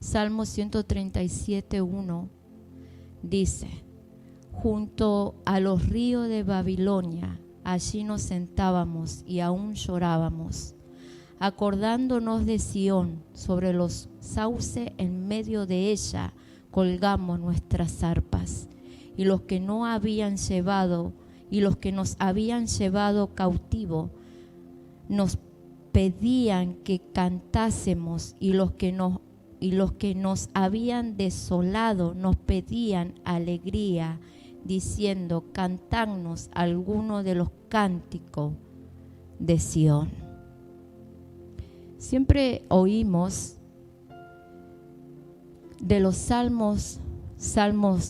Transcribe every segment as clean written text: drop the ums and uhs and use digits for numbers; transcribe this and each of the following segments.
Salmo 137:1 dice: junto a los ríos de Babilonia, allí nos sentábamos y aún llorábamos, acordándonos de Sión, sobre los sauces en medio de ella colgamos nuestras arpas, y los que nos habían llevado cautivo nos pedían que cantásemos, y los que nos habían desolado nos pedían alegría, diciendo: cantadnos alguno de los cánticos de Sión. Siempre oímos de los salmos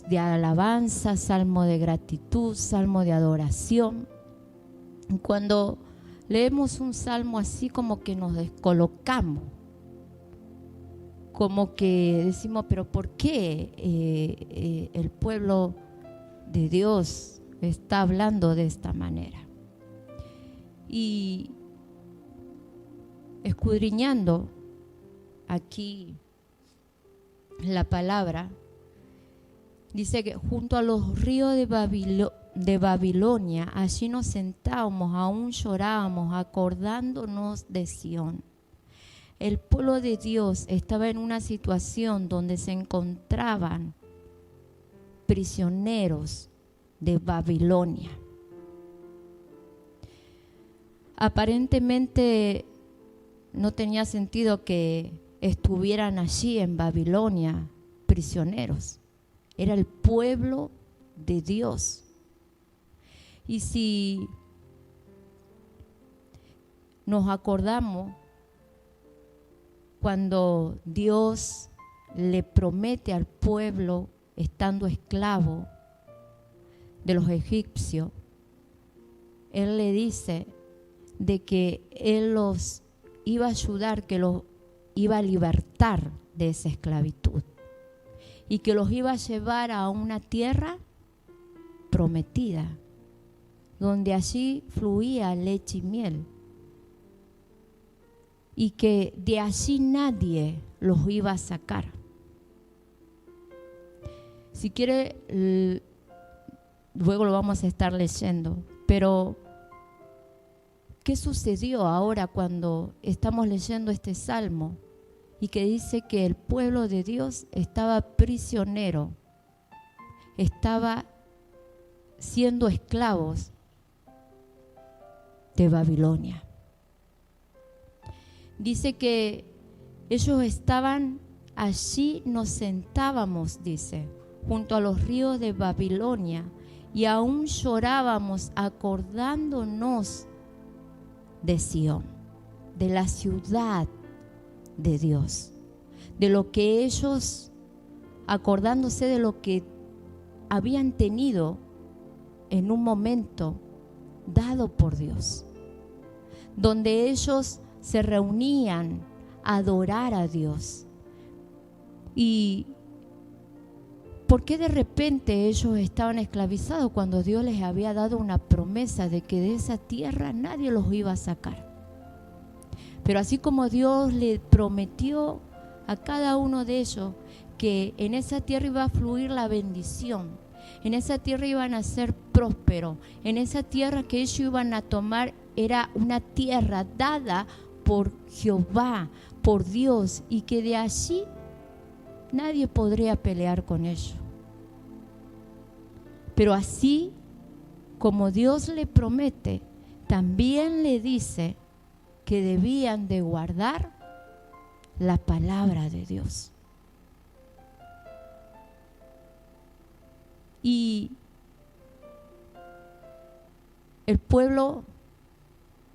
de alabanza, salmos de gratitud, salmos de adoración. Cuando leemos un salmo así, como que nos descolocamos, como que decimos: pero ¿por qué el pueblo de Dios está hablando de esta manera? Y escudriñando aquí la palabra, dice que junto a los ríos de Babilonia, allí nos sentábamos, aún llorábamos, acordándonos de Sión. El pueblo de Dios estaba en una situación donde se encontraban prisioneros de Babilonia. Aparentemente no tenía sentido que estuvieran allí en Babilonia prisioneros. Era el pueblo de Dios. Y si nos acordamos, cuando Dios le promete al pueblo, estando esclavo de los egipcios, Él le dice de que Él los iba a ayudar, que los iba a libertar de esa esclavitud y que los iba a llevar a una tierra prometida, donde allí fluía leche y miel, y que de allí nadie los iba a sacar. Si quiere, luego lo vamos a estar leyendo, pero ¿qué sucedió ahora cuando estamos leyendo este salmo y que dice que el pueblo de Dios estaba prisionero, estaba siendo esclavos de Babilonia? Dice que ellos estaban allí, nos sentábamos, dice, junto a los ríos de Babilonia, y aún llorábamos acordándonos de Sión, de la ciudad de Dios, de lo que ellos, acordándose de lo que habían tenido en un momento dado por Dios, donde ellos se reunían a adorar a Dios. ¿Y por qué de repente ellos estaban esclavizados cuando Dios les había dado una promesa de que de esa tierra nadie los iba a sacar? Pero así como Dios le prometió a cada uno de ellos que en esa tierra iba a fluir la bendición, en esa tierra iban a ser prósperos, en esa tierra que ellos iban a tomar era una tierra dada por Jehová, por Dios, y que de allí nadie podría pelear con ellos. Pero así como Dios le promete, también le dice que debían de guardar la palabra de Dios. Y el pueblo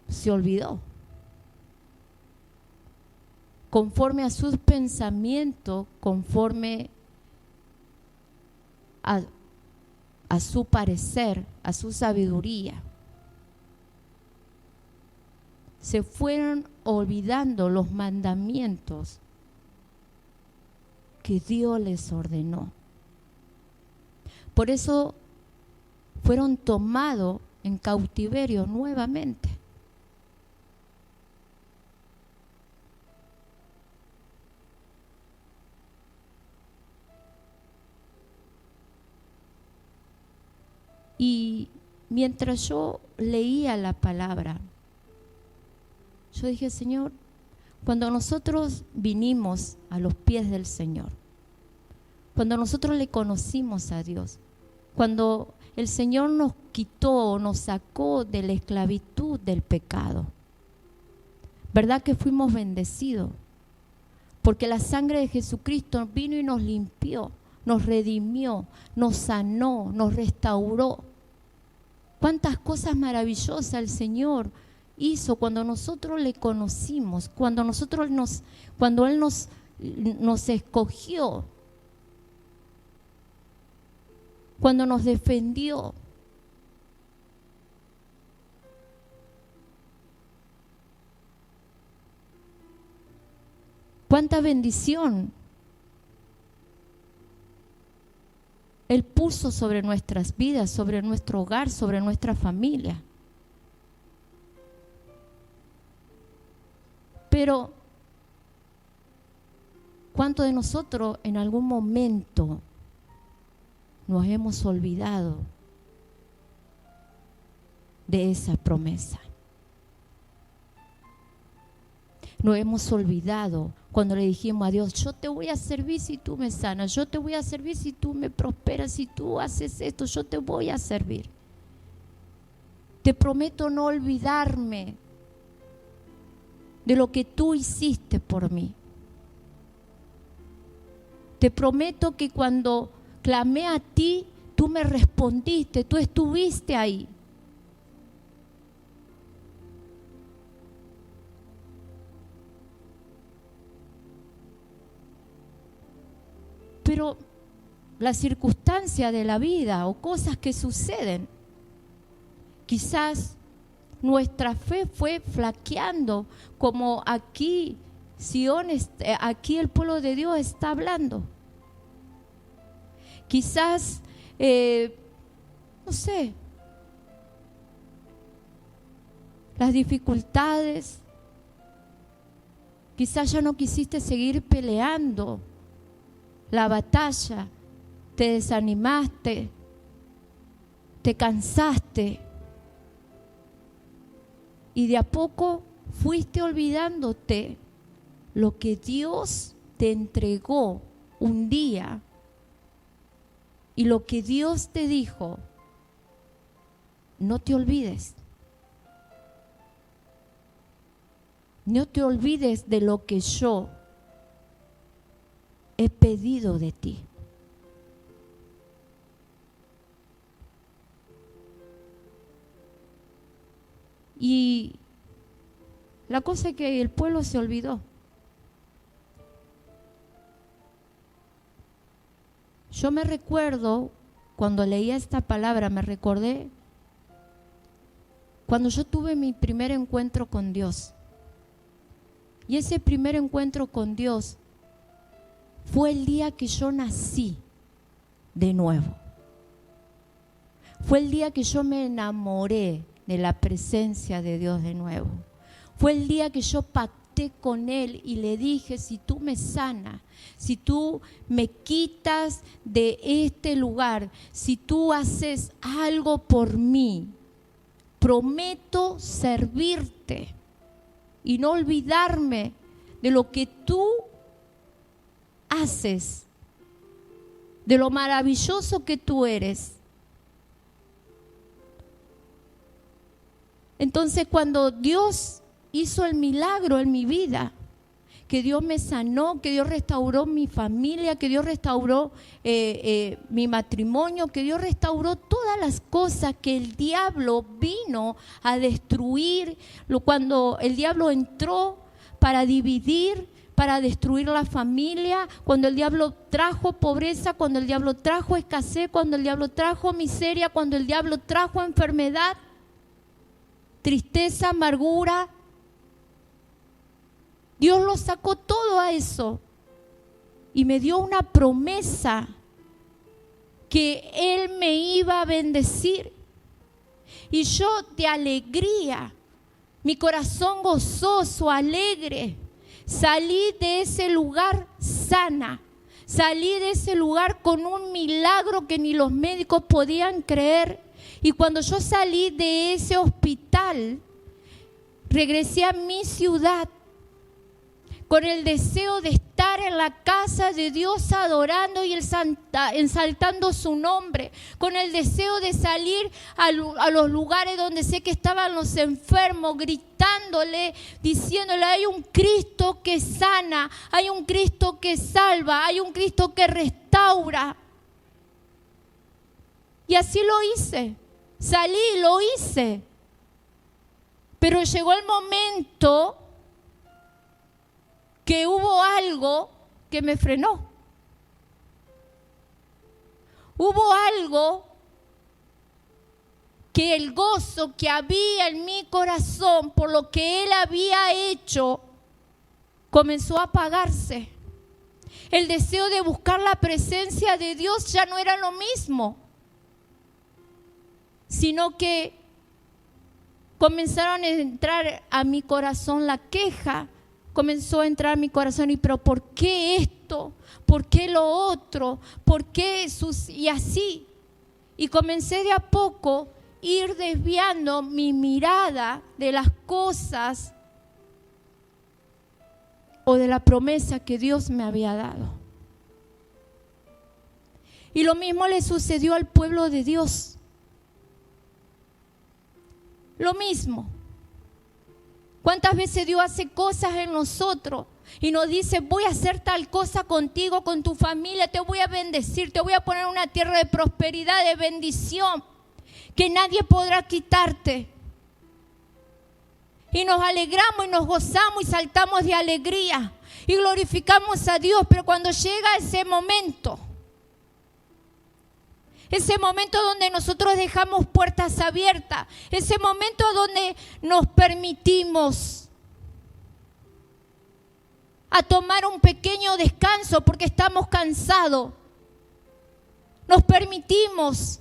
se olvidó. Conforme a sus pensamientos, conforme a su parecer, a su sabiduría, se fueron olvidando los mandamientos que Dios les ordenó. Por eso fueron tomados en cautiverio nuevamente. Y mientras yo leía la palabra, yo dije, Señor, cuando nosotros vinimos a los pies del Señor, cuando nosotros le conocimos a Dios, cuando el Señor nos quitó, nos sacó de la esclavitud del pecado, ¿verdad que fuimos bendecidos? Porque la sangre de Jesucristo vino y nos limpió, nos redimió, nos sanó, nos restauró. Cuántas cosas maravillosas el Señor hizo cuando nosotros le conocimos, cuando Él nos escogió, cuando nos defendió. Cuánta bendición Él puso sobre nuestras vidas, sobre nuestro hogar, sobre nuestra familia. Pero, ¿cuántos de nosotros en algún momento nos hemos olvidado de esa promesa? Nos hemos olvidado cuando le dijimos a Dios, yo te voy a servir si tú me sanas, yo te voy a servir si tú me prosperas, si tú haces esto, yo te voy a servir. Te prometo no olvidarme de lo que tú hiciste por mí. Te prometo que cuando clamé a ti, tú me respondiste, tú estuviste ahí. Pero la circunstancia de la vida o cosas que suceden, quizás nuestra fe fue flaqueando, como aquí aquí el pueblo de Dios está hablando. Quizás, no sé, las dificultades, quizás ya no quisiste seguir peleando la batalla, te desanimaste, te cansaste y de a poco fuiste olvidándote lo que Dios te entregó un día y lo que Dios te dijo. No te olvides. No te olvides de lo que yo he pedido de ti. Y la cosa es que el pueblo se olvidó. Yo me recuerdo, cuando leía esta palabra, me recordé cuando yo tuve mi primer encuentro con Dios. Y ese primer encuentro con Dios fue el día que yo nací de nuevo. Fue el día que yo me enamoré de la presencia de Dios de nuevo. Fue el día que yo pacté con Él y le dije, si tú me sanas, si tú me quitas de este lugar, si tú haces algo por mí, prometo servirte y no olvidarme de lo que tú haces, de lo maravilloso que tú eres. Entonces, cuando Dios hizo el milagro en mi vida, que Dios me sanó, que Dios restauró mi familia, que Dios restauró mi matrimonio, que Dios restauró todas las cosas que el diablo vino a destruir, cuando el diablo entró para dividir, para destruir la familia, cuando el diablo trajo pobreza, cuando el diablo trajo escasez, cuando el diablo trajo miseria, cuando el diablo trajo enfermedad, tristeza, amargura. Dios lo sacó todo a eso y me dio una promesa que Él me iba a bendecir. Y yo de alegría, mi corazón gozoso, alegre, salí de ese lugar sana, salí de ese lugar con un milagro que ni los médicos podían creer. Y cuando yo salí de ese hospital, regresé a mi ciudad con el deseo de estar en la casa de Dios adorando y ensaltando su nombre, con el deseo de salir a los lugares donde sé que estaban los enfermos, gritándole, diciéndole: hay un Cristo que sana, hay un Cristo que salva, hay un Cristo que restaura. Y así lo hice, salí, lo hice. Pero llegó el momento que hubo algo que me frenó. Hubo algo que el gozo que había en mi corazón por lo que Él había hecho comenzó a apagarse. El deseo de buscar la presencia de Dios ya no era lo mismo, sino que comenzaron a entrar a mi corazón la queja. Comenzó a entrar en mi corazón: pero ¿por qué esto? ¿Por qué lo otro? ¿Por qué y así? Y comencé de a poco ir desviando mi mirada de las cosas o de la promesa que Dios me había dado. Y lo mismo le sucedió al pueblo de Dios. Lo mismo. ¿Cuántas veces Dios hace cosas en nosotros y nos dice: voy a hacer tal cosa contigo, con tu familia, te voy a bendecir, te voy a poner una tierra de prosperidad, de bendición, que nadie podrá quitarte? Y nos alegramos y nos gozamos y saltamos de alegría y glorificamos a Dios, pero cuando llega ese momento donde nosotros dejamos puertas abiertas, ese momento donde nos permitimos a tomar un pequeño descanso porque estamos cansados, nos permitimos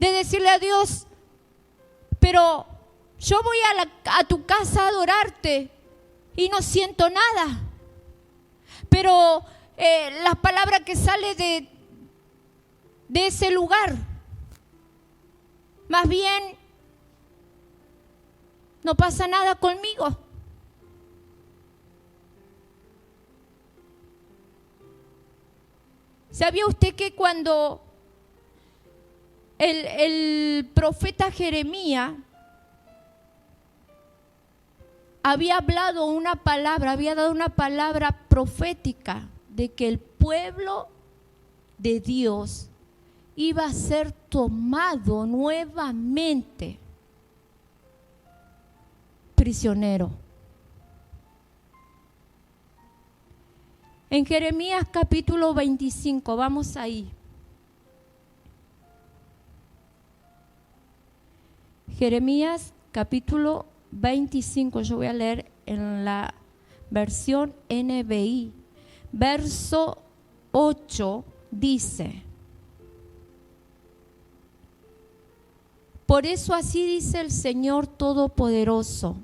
de decirle a Dios: pero yo voy a tu casa a adorarte y no siento nada, pero la palabra que sale de ese lugar, más bien no pasa nada conmigo. ¿Sabía usted que cuando el profeta Jeremías había hablado una palabra, había dado una palabra profética de que el pueblo de Dios iba a ser tomado nuevamente prisionero? En Jeremías capítulo 25, vamos ahí. Jeremías capítulo 25, yo voy a leer en la versión NBI. Verso 8 dice: por eso así dice el Señor Todopoderoso: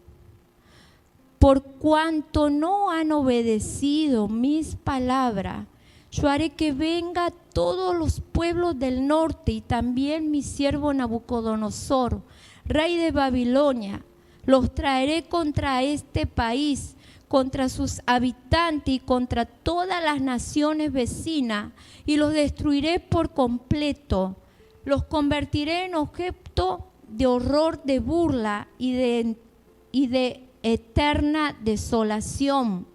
por cuanto no han obedecido mis palabras, yo haré que venga todos los pueblos del norte y también mi siervo Nabucodonosor, rey de Babilonia. Los traeré contra este país, contra sus habitantes y contra todas las naciones vecinas, y los destruiré por completo. Los convertiré en objeto de horror, de burla y de eterna desolación.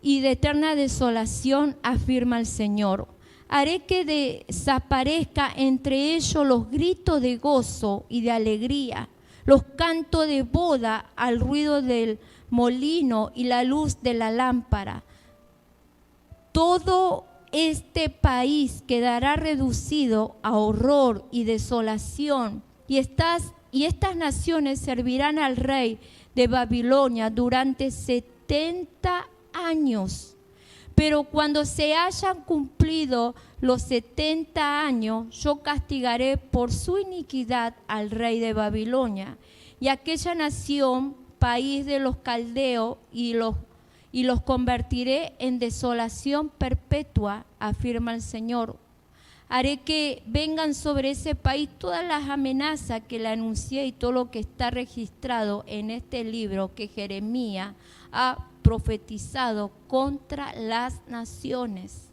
Y de eterna desolación, afirma el Señor. Haré que desaparezca entre ellos los gritos de gozo y de alegría, los cantos de boda al ruido del molino y la luz de la lámpara. Todo este país quedará reducido a horror y desolación, y estas naciones servirán al rey de Babilonia durante 70 años. Pero cuando se hayan cumplido los 70 años, yo castigaré por su iniquidad al rey de Babilonia y aquella nación, país de los caldeos, y y los convertiré en desolación perpetua, afirma el Señor. Haré que vengan sobre ese país todas las amenazas que le anuncié y todo lo que está registrado en este libro que Jeremías ha profetizado contra las naciones.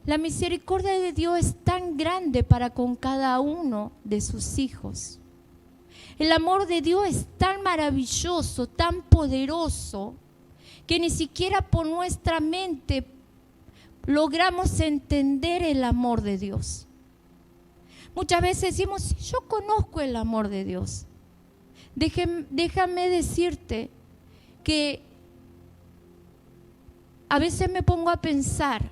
La misericordia de Dios es tan grande para con cada uno de sus hijos. El amor de Dios es tan maravilloso, tan poderoso, que ni siquiera por nuestra mente logramos entender el amor de Dios. Muchas veces decimos, yo conozco el amor de Dios. Déjame decirte que a veces me pongo a pensar,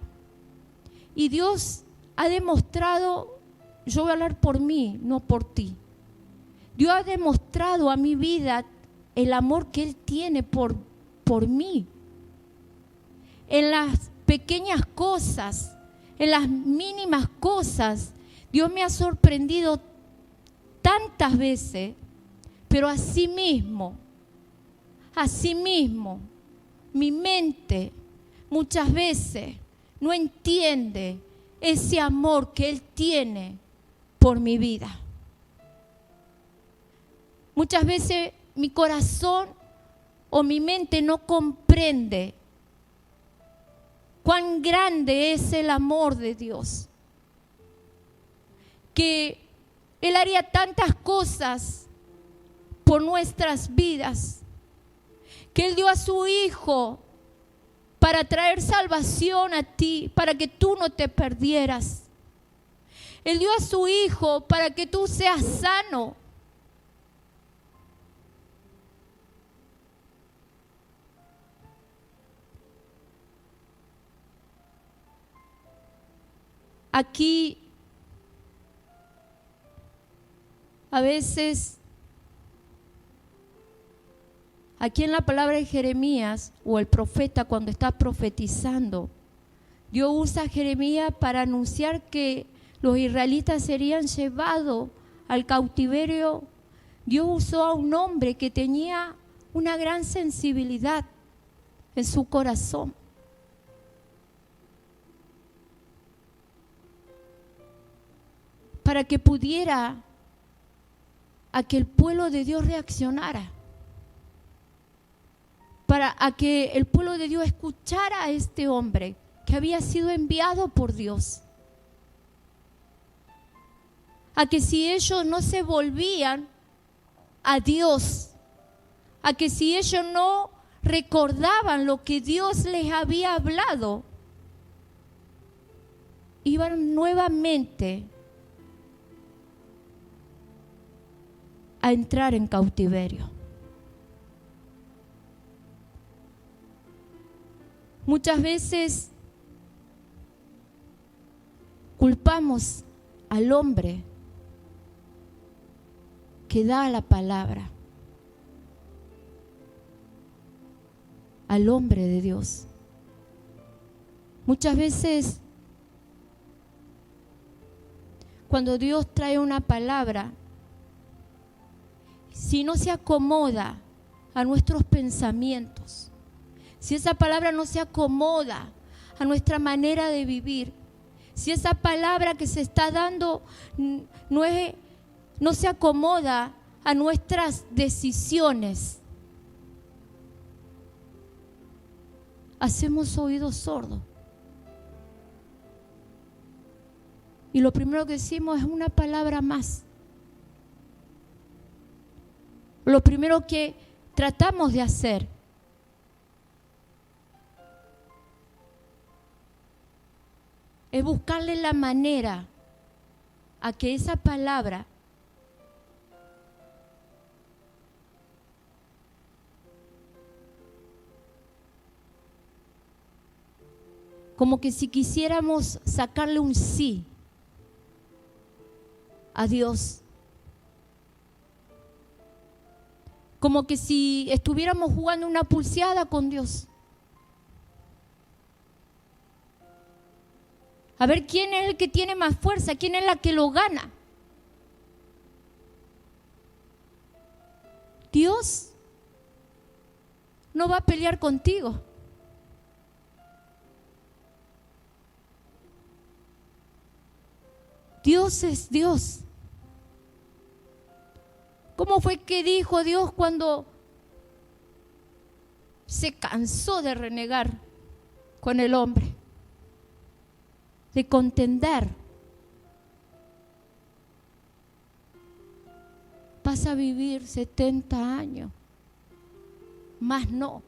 y Dios ha demostrado, yo voy a hablar por mí, no por ti. Dios ha demostrado a mi vida el amor que Él tiene por mí. En las pequeñas cosas, en las mínimas cosas, Dios me ha sorprendido tantas veces, pero asimismo, mi mente muchas veces no entiende ese amor que Él tiene por mi vida. Muchas veces mi corazón o mi mente no comprende cuán grande es el amor de Dios, que Él haría tantas cosas por nuestras vidas, que Él dio a su Hijo para traer salvación a ti, para que tú no te perdieras. Él dio a su Hijo para que tú seas sano. Aquí a veces, aquí en la palabra de Jeremías, o el profeta cuando está profetizando, Dios usa a Jeremías para anunciar que los israelitas serían llevados al cautiverio. Dios usó a un hombre que tenía una gran sensibilidad en su corazón. Para que pudiera a que el pueblo de Dios reaccionara. Para a que el pueblo de Dios escuchara a este hombre que había sido enviado por Dios. A que si ellos no se volvían a Dios, a que si ellos no recordaban lo que Dios les había hablado, iban nuevamente a entrar en cautiverio. Muchas veces culpamos al hombre que da la palabra, al hombre de Dios. Muchas veces cuando Dios trae una palabra, si no se acomoda a nuestros pensamientos, si esa palabra no se acomoda a nuestra manera de vivir, si esa palabra que se está dando no se acomoda a nuestras decisiones, hacemos oídos sordos. Y lo primero que decimos es una palabra más. Lo primero que tratamos de hacer es buscarle la manera a que esa palabra como que si quisiéramos sacarle un sí a Dios. Como que si estuviéramos jugando una pulseada con Dios. A ver quién es el que tiene más fuerza, quién es la que lo gana. Dios no va a pelear contigo. Dios es Dios. ¿Cómo fue que dijo Dios cuando se cansó de renegar con el hombre? De contender. Vas a vivir 70 años, más no.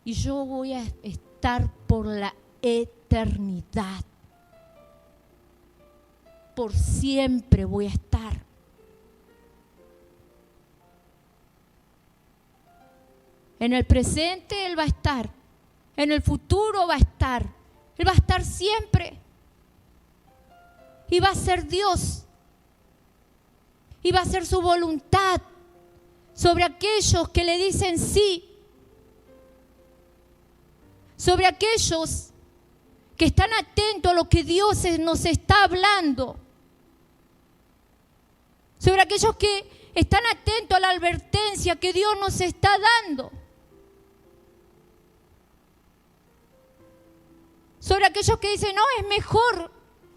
Y yo voy a estar por la eternidad. Por siempre voy a estar. En el presente Él va a estar. En el futuro va a estar. Él va a estar siempre. Y va a ser Dios. Y va a hacer su voluntad sobre aquellos que le dicen sí. Sobre aquellos que están atentos a lo que Dios nos está hablando. Sobre aquellos que están atentos a la advertencia que Dios nos está dando. Sobre aquellos que dicen, no, es mejor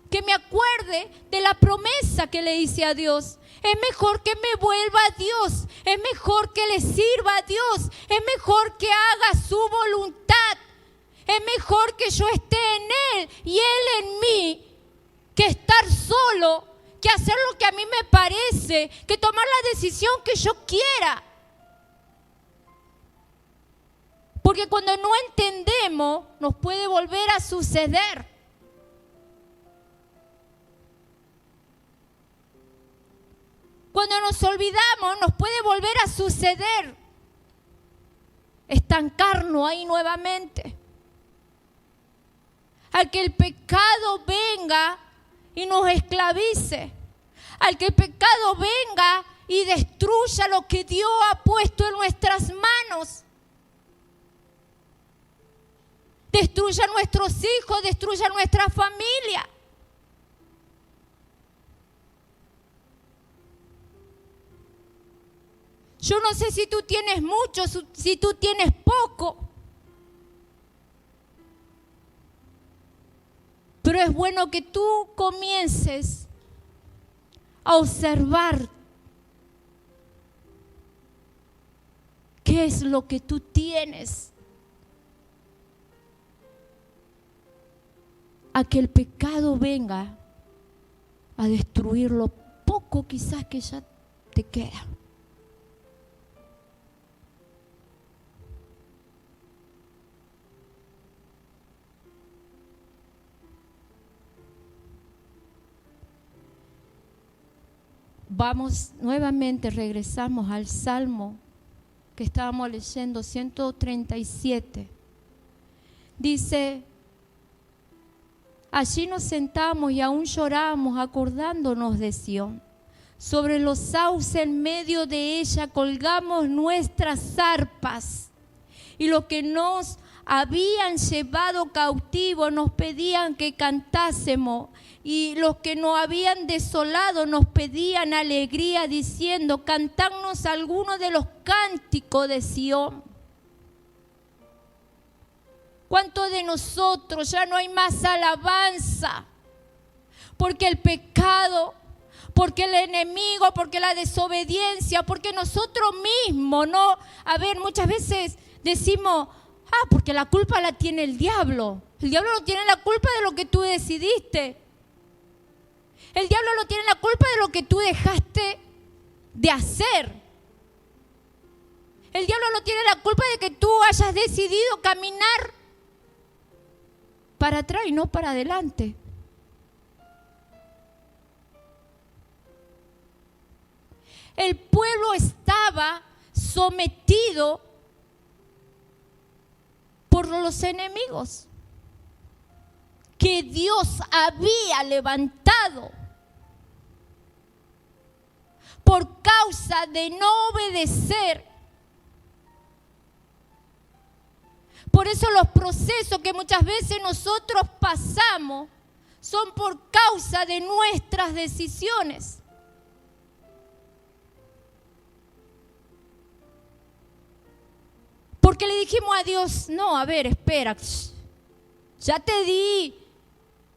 que me acuerde de la promesa que le hice a Dios. Es mejor que me vuelva a Dios. Es mejor que le sirva a Dios. Es mejor que haga su voluntad. Es mejor que yo esté en Él y Él en mí, que estar solo, que hacer lo que a mí me parece, que tomar la decisión que yo quiera. Porque cuando no entendemos, nos puede volver a suceder. Cuando nos olvidamos, nos puede volver a suceder. Estancarnos ahí nuevamente. Al que el pecado venga y nos esclavice. Al que el pecado venga y destruya lo que Dios ha puesto en nuestras manos. Destruya a nuestros hijos, destruya a nuestra familia. Yo no sé si tú tienes mucho, si tú tienes poco. Pero es bueno que tú comiences a observar qué es lo que tú tienes. A que el pecado venga a destruir lo poco quizás que ya te queda. Vamos nuevamente, regresamos al Salmo que estábamos leyendo, 137. Dice, allí nos sentamos y aún lloramos acordándonos de Sión. Sobre los sauces en medio de ella colgamos nuestras arpas. Y los que nos habían llevado cautivos nos pedían que cantásemos. Y los que nos habían desolado nos pedían alegría diciendo, cantadnos algunos de los cánticos de Sión. ¿Cuántos de nosotros ya no hay más alabanza? Porque el pecado, porque el enemigo, porque la desobediencia, porque nosotros mismos, ¿no? A ver, muchas veces decimos, porque la culpa la tiene el diablo. El diablo no tiene la culpa de lo que tú decidiste. El diablo no tiene la culpa de lo que tú dejaste de hacer. El diablo no tiene la culpa de que tú hayas decidido caminar para atrás y no para adelante. El pueblo estaba sometido por los enemigos que Dios había levantado por causa de no obedecer. Por eso los procesos que muchas veces nosotros pasamos son por causa de nuestras decisiones. Porque le dijimos a Dios, no, a ver, espera, ya te di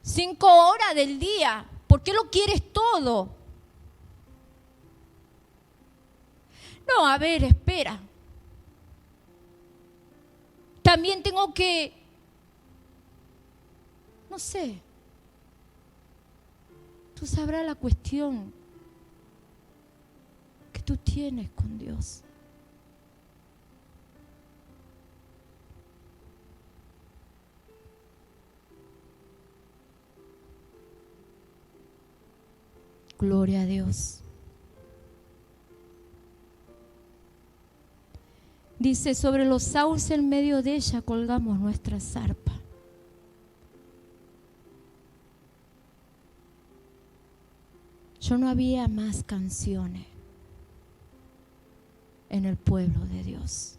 5 horas del día, ¿por qué lo quieres todo? No, a ver, espera. También tengo que, no sé, tú sabrás la cuestión que tú tienes con Dios. Gloria a Dios. Dice, sobre los sauces en medio de ella colgamos nuestra zarpa. Yo no había más canciones en el pueblo de Dios.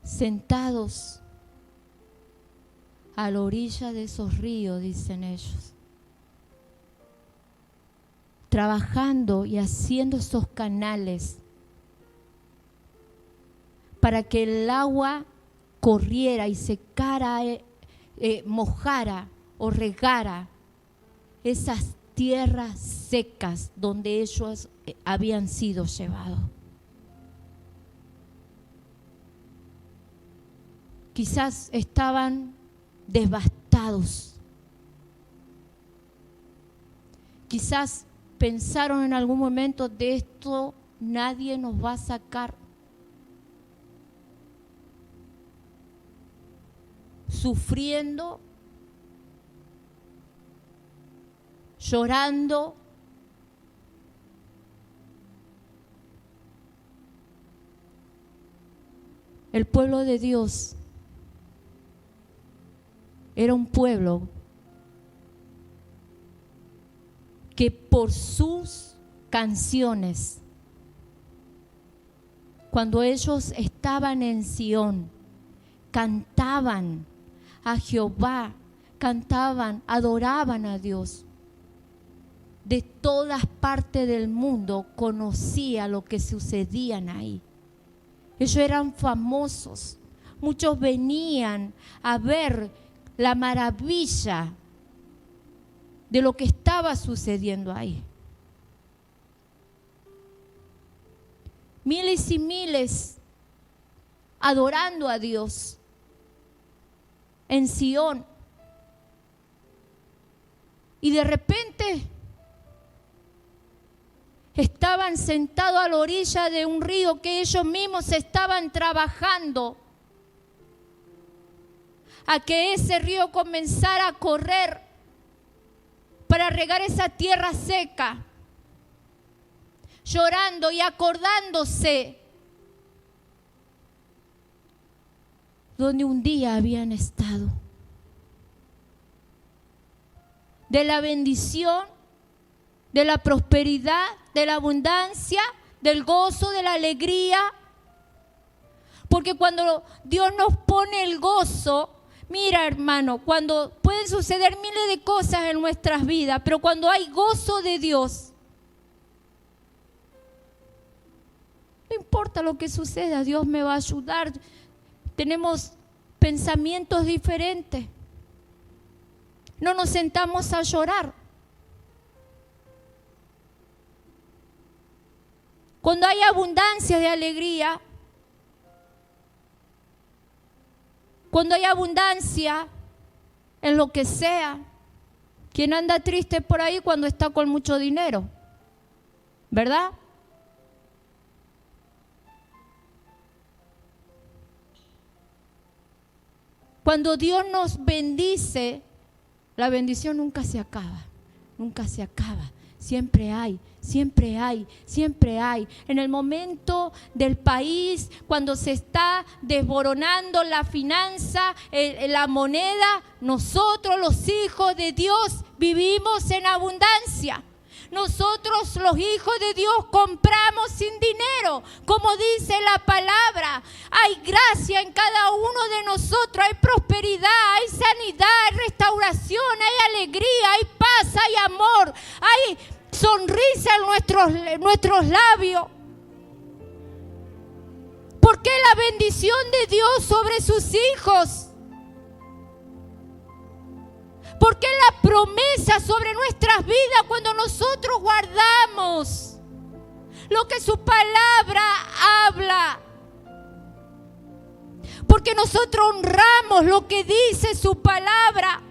Sentados a la orilla de esos ríos, dicen ellos, trabajando y haciendo esos canales para que el agua corriera y secara, mojara o regara esas tierras secas donde ellos habían sido llevados. Quizás estaban devastados. Quizás pensaron en algún momento, de esto nadie nos va a sacar. Sufriendo, llorando, el pueblo de Dios era un pueblo que por sus canciones, cuando ellos estaban en Sión, cantaban a Jehová, cantaban, adoraban a Dios. De todas partes del mundo conocía lo que sucedían ahí. Ellos eran famosos. Muchos venían a ver la maravilla de lo que estaba sucediendo ahí. Miles y miles adorando a Dios en Sión. Y de repente estaban sentados a la orilla de un río que ellos mismos estaban trabajando a que ese río comenzara a correr para regar esa tierra seca, llorando y acordándose donde un día habían estado, de la bendición, de la prosperidad, de la abundancia, del gozo, de la alegría. Porque cuando Dios nos pone el gozo, mira, hermano, cuando pueden suceder miles de cosas en nuestras vidas, pero cuando hay gozo de Dios, no importa lo que suceda, Dios me va a ayudar. Tenemos pensamientos diferentes. No nos sentamos a llorar. Cuando hay abundancia de alegría, cuando hay abundancia en lo que sea, ¿quién anda triste por ahí cuando está con mucho dinero? ¿Verdad? Cuando Dios nos bendice, la bendición nunca se acaba, nunca se acaba. Siempre hay, siempre hay, siempre hay. En el momento del país, cuando se está desboronando la finanza, la moneda, nosotros los hijos de Dios vivimos en abundancia. Nosotros los hijos de Dios compramos sin dinero, como dice la palabra. Hay gracia en cada uno de nosotros, hay prosperidad, hay sanidad, hay restauración, hay alegría, hay paz, hay amor, hay sonrisa en nuestros labios. ¿Por qué la bendición de Dios sobre sus hijos? ¿Por qué la promesa sobre nuestras vidas cuando nosotros guardamos lo que su palabra habla? Porque nosotros honramos lo que dice su palabra.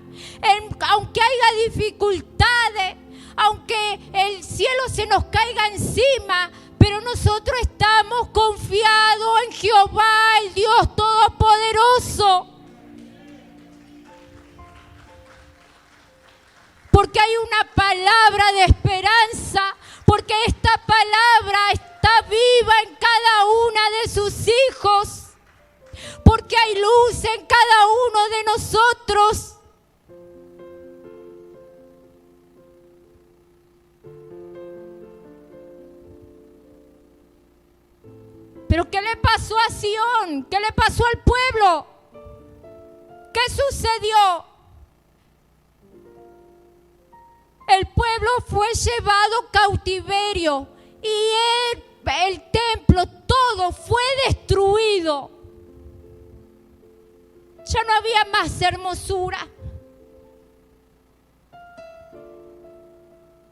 Aunque haya dificultades, aunque el cielo se nos caiga encima, pero nosotros estamos confiados en Jehová, el Dios Todopoderoso. Porque hay una palabra de esperanza, porque esta palabra está viva en cada una de sus hijos, porque hay luz en cada uno de nosotros. Pero ¿qué le pasó a Sión? ¿Qué le pasó al pueblo? ¿Qué sucedió? El pueblo fue llevado cautiverio y el templo, todo fue destruido. Ya no había más hermosura.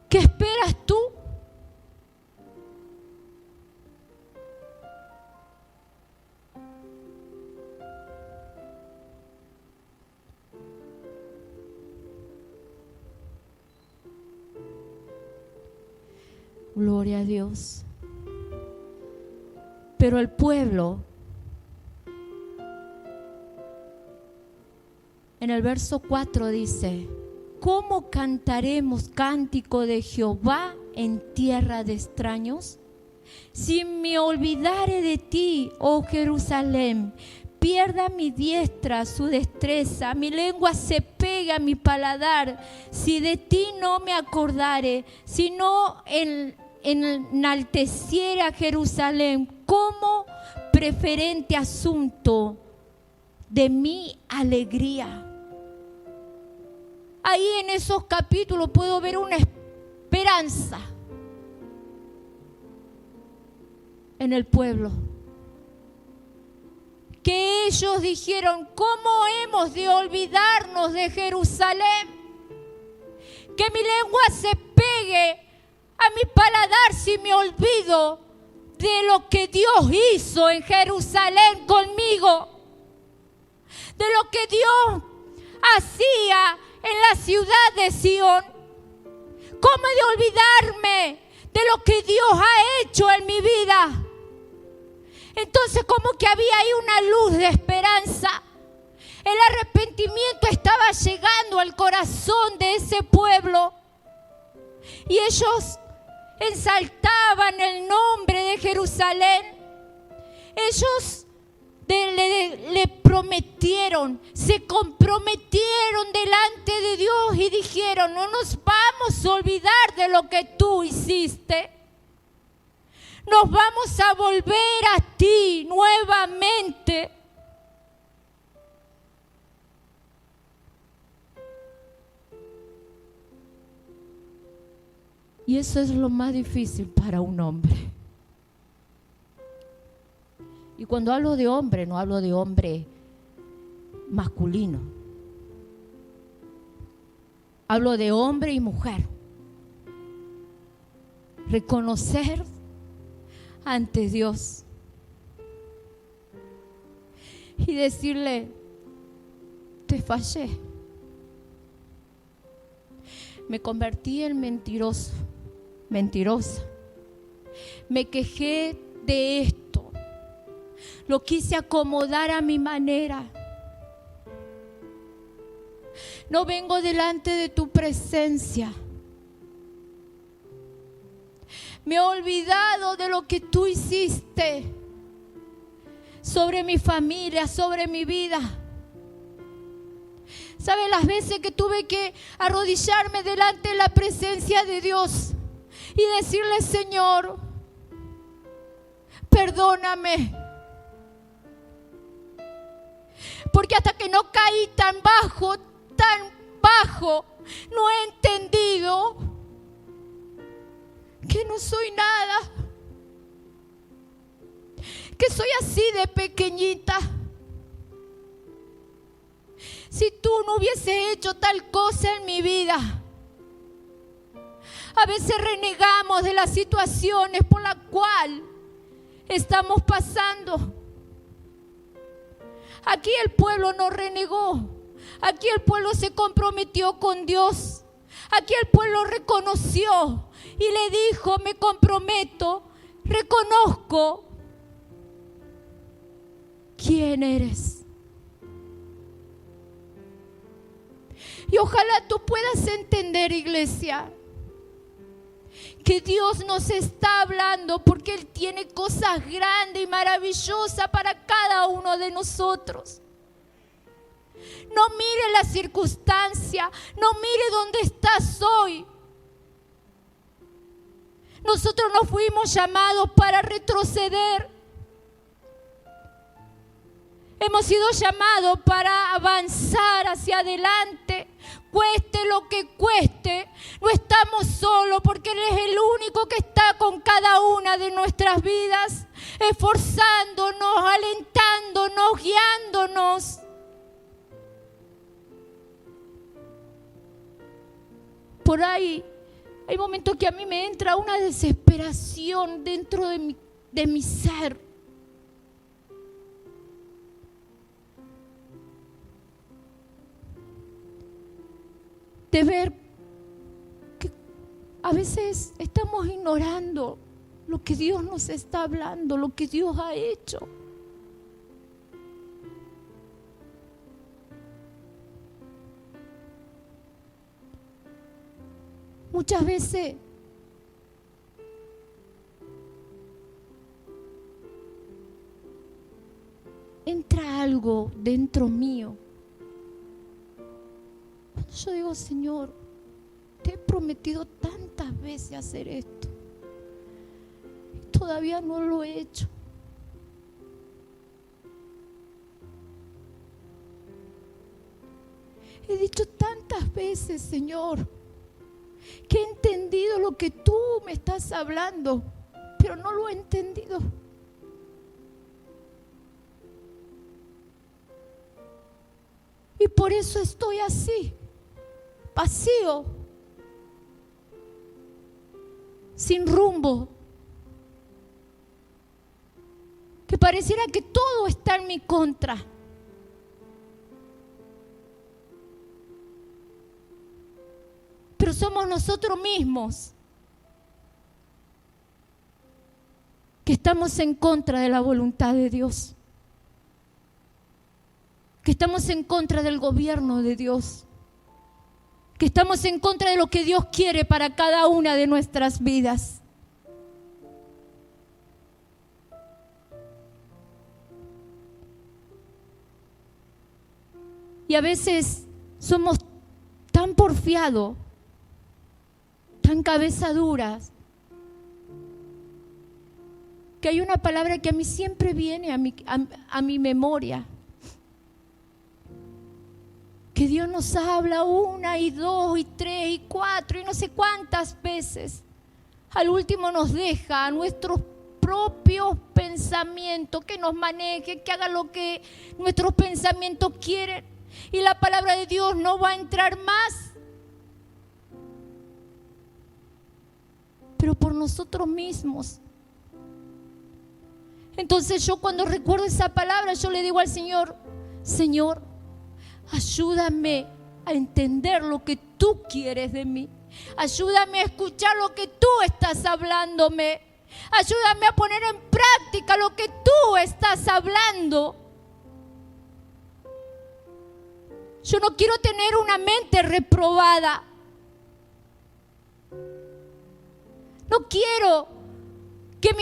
¿Qué esperas tú? Gloria a Dios. Pero el pueblo, en el verso 4 dice: ¿cómo cantaremos cántico de Jehová en tierra de extraños? Si me olvidare de ti, oh Jerusalén, pierda mi diestra su destreza, mi lengua se pegue a mi paladar, si de ti no me acordare, si no enalteciera a Jerusalén como preferente asunto de mi alegría. Ahí en esos capítulos puedo ver una esperanza en el pueblo. Que ellos dijeron: ¿cómo hemos de olvidarnos de Jerusalén? Que mi lengua se pegue a mi paladar si me olvido de lo que Dios hizo en Jerusalén conmigo, de lo que Dios hacía en la ciudad de Sión. ¿Cómo he de olvidarme de lo que Dios ha hecho en mi vida? Entonces, como que había ahí una luz de esperanza. El arrepentimiento estaba llegando al corazón de ese pueblo y ellos ensaltaban el nombre de Jerusalén. Ellos le prometieron, se comprometieron delante de Dios y dijeron: no nos vamos a olvidar de lo que tú hiciste. Nos vamos a volver a ti nuevamente. Y eso es lo más difícil para un hombre. Y cuando hablo de hombre, no hablo de hombre masculino. Hablo de hombre y mujer. Reconocer ante Dios y decirle: te fallé, me convertí en mentirosa, me quejé de esto, lo quise acomodar a mi manera, no vengo delante de tu presencia. Me he olvidado de lo que tú hiciste sobre mi familia, sobre mi vida. ¿Sabe las veces que tuve que arrodillarme delante de la presencia de Dios y decirle: Señor, perdóname? Porque hasta que no caí tan bajo, no he entendido que no soy nada, qué soy así de pequeñita? Si tú no hubieses hecho tal cosa en mi vida. A veces renegamos de las situaciones por las cuales estamos pasando. Aquí el pueblo no renegó. Aquí el pueblo se comprometió con Dios. Aquí el pueblo reconoció y le dijo: me comprometo, reconozco quién eres. Y ojalá tú puedas entender, iglesia, que Dios nos está hablando porque Él tiene cosas grandes y maravillosas para cada uno de nosotros. No mire la circunstancia, no mire dónde estás hoy. Nosotros no fuimos llamados para retroceder. Hemos sido llamados para avanzar hacia adelante, cueste lo que cueste. No estamos solos porque Él es el único que está con cada una de nuestras vidas, esforzándonos, alentándonos, guiándonos. Por ahí hay momentos que a mí me entra una desesperación dentro de mi ser. De ver que a veces estamos ignorando lo que Dios nos está hablando, lo que Dios ha hecho. Muchas veces entra algo dentro mío. Yo digo: Señor, te he prometido tantas veces hacer esto y todavía no lo he hecho. He dicho tantas veces, Señor, que he entendido lo que tú me estás hablando, pero no lo he entendido. Y por eso estoy así, vacío, sin rumbo, que pareciera que todo está en mi contra. Pero somos nosotros mismos que estamos en contra de la voluntad de Dios, que estamos en contra del gobierno de Dios, que estamos en contra de lo que Dios quiere para cada una de nuestras vidas. Y a veces somos tan porfiados, tan cabezaduras, que hay una palabra que a mí siempre viene a mi memoria. Que Dios nos habla 1 y 2 y 3 y 4 y no sé cuántas veces. Al último nos deja a nuestros propios pensamientos, que nos maneje, que haga lo que nuestros pensamientos quieren. Y la palabra de Dios no va a entrar más. Pero por nosotros mismos. Entonces yo, cuando recuerdo esa palabra, yo le digo al Señor: Señor, ayúdame a entender lo que tú quieres de mí. Ayúdame a escuchar lo que tú estás hablándome. Ayúdame a poner en práctica lo que tú estás hablando. Yo no quiero tener una mente reprobada. No quiero que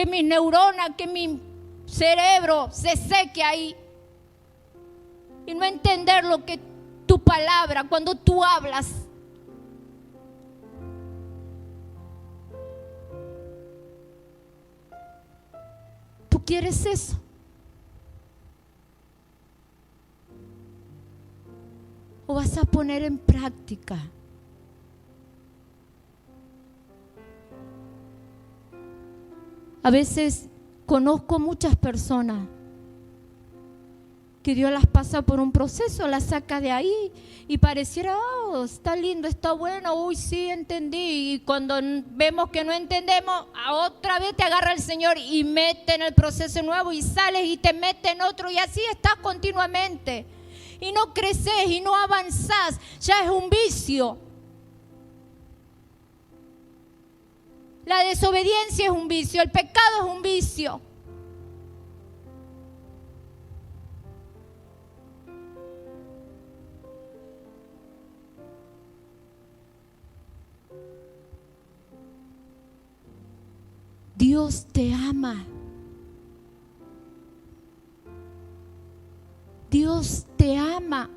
mis neuronas, que mi cerebro se seque ahí y no entender lo que tu palabra, cuando tú hablas. ¿Tú quieres eso? ¿O vas a poner en práctica? A veces conozco muchas personas que Dios las pasa por un proceso, las saca de ahí y pareciera, oh, está lindo, está bueno, uy, sí, entendí. Y cuando vemos que no entendemos, otra vez te agarra el Señor y mete en el proceso nuevo y sales y te mete en otro y así estás continuamente. Y no creces y no avanzás, ya es un vicio. La desobediencia es un vicio, el pecado es un vicio. Dios te ama. Dios te ama.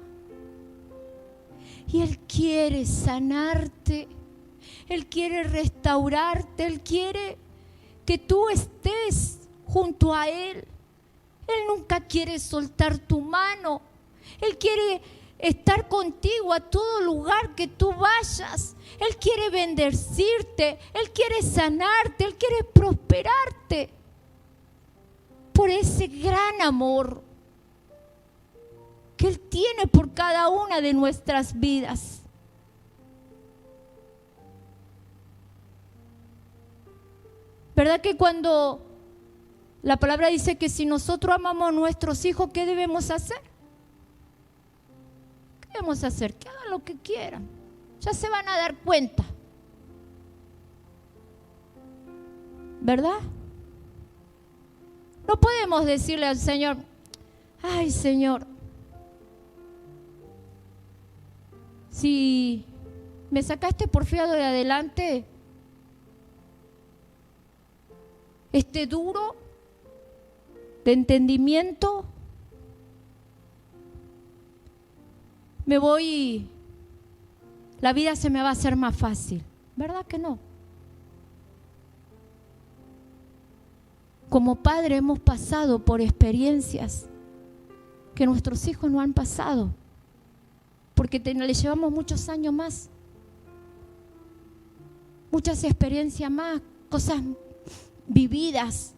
Y Él quiere sanarte. Él quiere restaurarte. Él quiere que tú estés junto a Él. Él nunca quiere soltar tu mano. Él quiere estar contigo a todo lugar que tú vayas. Él quiere bendecirte, Él quiere sanarte, Él quiere prosperarte por ese gran amor que Él tiene por cada una de nuestras vidas. ¿Verdad que cuando la palabra dice que si nosotros amamos a nuestros hijos, ¿qué debemos hacer? ¿Qué debemos hacer? Que hagan lo que quieran. Ya se van a dar cuenta. ¿Verdad? No podemos decirle al Señor, ay Señor, si me sacaste porfiado de adelante, este duro de entendimiento, me voy, la vida se me va a hacer más fácil. ¿Verdad que no? Como padre hemos pasado por experiencias que nuestros hijos no han pasado, porque les llevamos muchos años más, muchas experiencias más, cosas vividas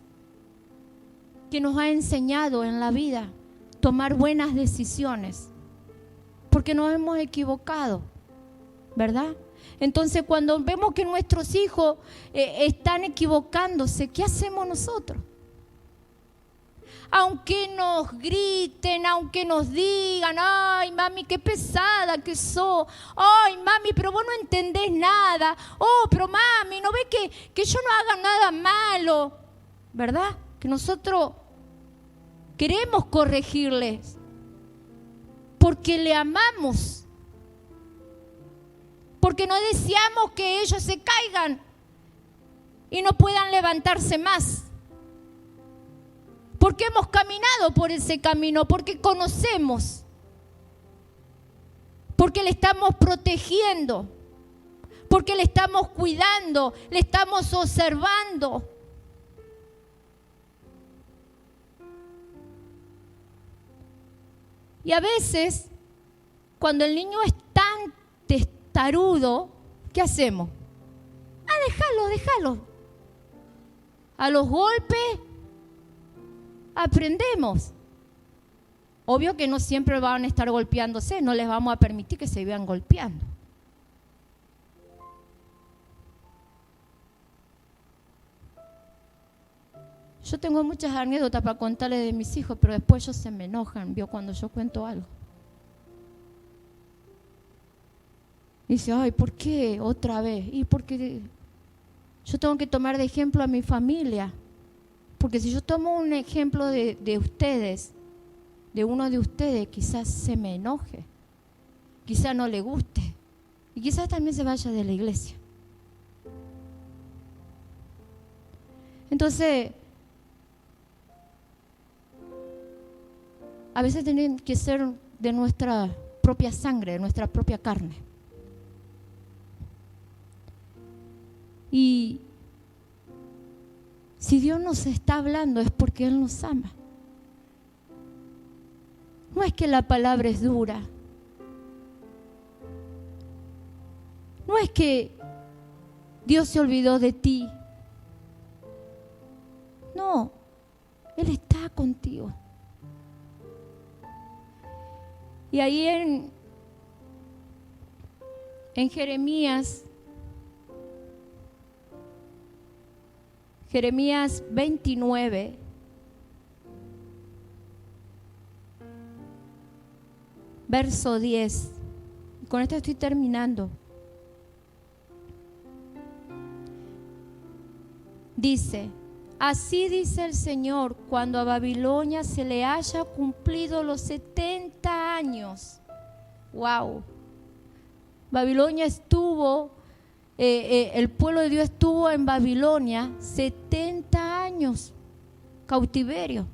que nos ha enseñado en la vida tomar buenas decisiones, porque nos hemos equivocado, ¿verdad? Entonces cuando vemos que nuestros hijos están equivocándose, ¿qué hacemos nosotros? Aunque nos griten, aunque nos digan, ay mami, qué pesada que sos, ay mami, pero vos no entendés nada, oh, pero mami, ¿no ves que yo no haga nada malo? ¿Verdad? Que nosotros queremos corregirles porque le amamos, porque no deseamos que ellos se caigan y no puedan levantarse más. Porque hemos caminado por ese camino, porque conocemos, porque le estamos protegiendo, porque le estamos cuidando, le estamos observando. Y a veces, cuando el niño es tan testarudo, ¿qué hacemos? Déjalo. A los golpes aprendemos. Obvio que no siempre van a estar golpeándose, no les vamos a permitir que se vean golpeando. Yo tengo muchas anécdotas para contarles de mis hijos, pero después ellos se me enojan, ¿vio? Cuando yo cuento algo. Dice, ay, ¿por qué otra vez? Y porque yo tengo que tomar de ejemplo a mi familia. Porque si yo tomo un ejemplo de ustedes, de uno de ustedes, quizás se me enoje, quizás no le guste y quizás también se vaya de la iglesia. Entonces, a veces tienen que ser de nuestra propia sangre, de nuestra propia carne. Y si Dios nos está hablando es porque Él nos ama. No es que la palabra es dura. No es que Dios se olvidó de ti. contigo. Y ahí en Jeremías 29, verso 10. Con esto estoy terminando. Dice: así dice el Señor, cuando a Babilonia se le haya cumplido los 70 años. ¡Wow! Babilonia estuvo, el pueblo de Dios estuvo en Babilonia 70 años, cautiverio.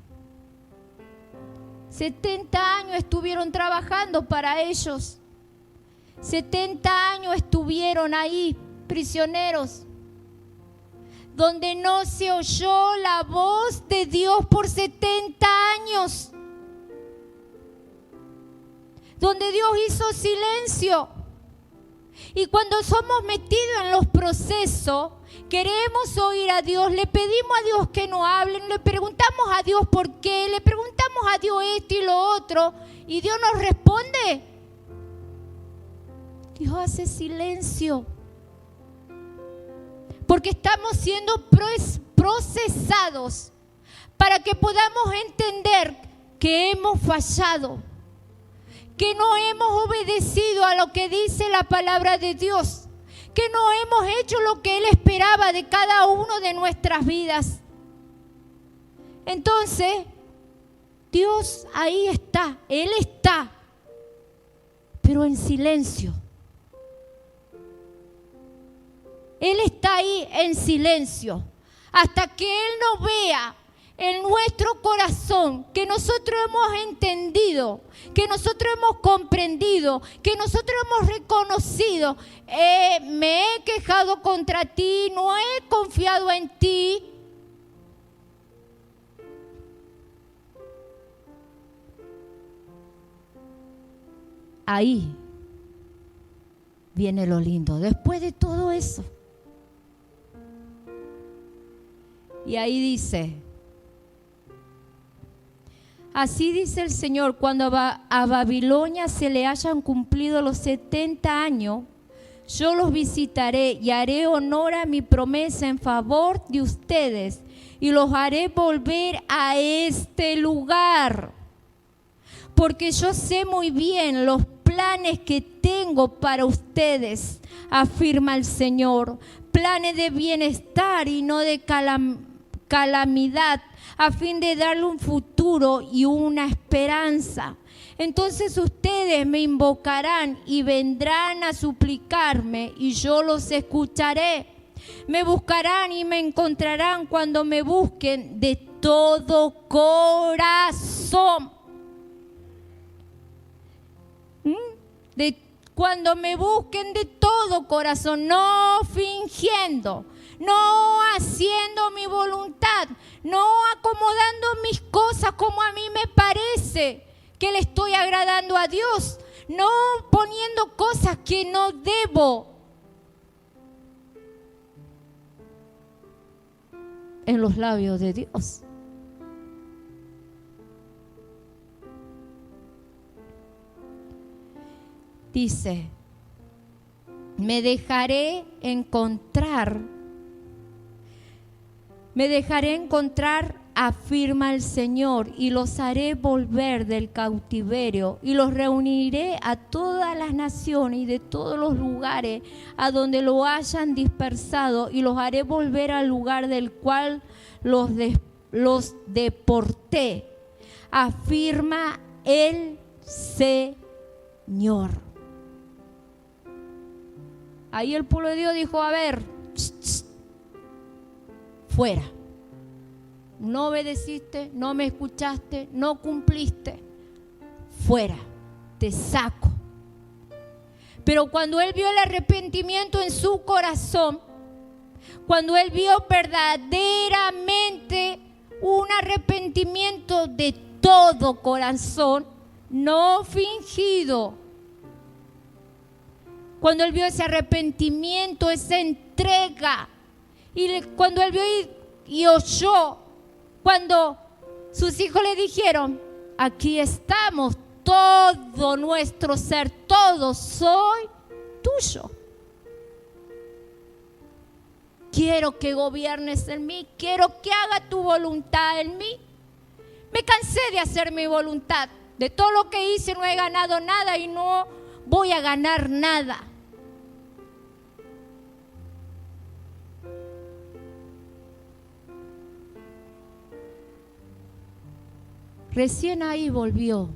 70 años estuvieron trabajando para ellos. 70 años estuvieron ahí, prisioneros, donde no se oyó la voz de Dios por 70 años, donde Dios hizo silencio. Y cuando somos metidos en los procesos, queremos oír a Dios, le pedimos a Dios que nos hable, le preguntamos a Dios por qué, le preguntamos a Dios esto y lo otro, y Dios nos responde. Dios hace silencio, porque estamos siendo procesados para que podamos entender que hemos fallado, que no hemos obedecido a lo que dice la palabra de Dios, que no hemos hecho lo que Él esperaba de cada uno de nuestras vidas. Entonces, Dios ahí está, Él está, pero en silencio. Él está ahí en silencio, hasta que Él nos vea en nuestro corazón, que nosotros hemos entendido, que nosotros hemos comprendido, que nosotros hemos reconocido, me he quejado contra ti, no he confiado en ti. Ahí viene lo lindo, después de todo eso. Y ahí dice: así dice el Señor, cuando a Babilonia se le hayan cumplido los 70 años, yo los visitaré y haré honor a mi promesa en favor de ustedes y los haré volver a este lugar. Porque yo sé muy bien los planes que tengo para ustedes, afirma el Señor, planes de bienestar y no de calamidad, a fin de darle un futuro y una esperanza. Entonces ustedes me invocarán y vendrán a suplicarme y yo los escucharé. Me buscarán y me encontrarán cuando me busquen de todo corazón. Cuando me busquen de todo corazón, no fingiendo, no haciendo mi voluntad, no acomodando mis cosas como a mí me parece que le estoy agradando a Dios, no poniendo cosas que no debo en los labios de Dios. Dice: me dejaré encontrar, afirma el Señor, y los haré volver del cautiverio y los reuniré a todas las naciones y de todos los lugares a donde lo hayan dispersado y los haré volver al lugar del cual los deporté, afirma el Señor. Ahí el pueblo de Dios dijo: a ver, fuera. No obedeciste, no me escuchaste, no cumpliste. Fuera, te saco. Pero cuando él vio el arrepentimiento en su corazón, cuando él vio verdaderamente un arrepentimiento de todo corazón, no fingido, cuando él vio ese arrepentimiento, esa entrega, y cuando él vio y oyó, cuando Sus hijos le dijeron: aquí estamos, todo nuestro ser, todo soy tuyo. Quiero que gobiernes en mí, quiero que haga tu voluntad en mí. Me cansé de hacer mi voluntad. De todo lo que hice no he ganado nada y no voy a ganar nada. Recién ahí volvió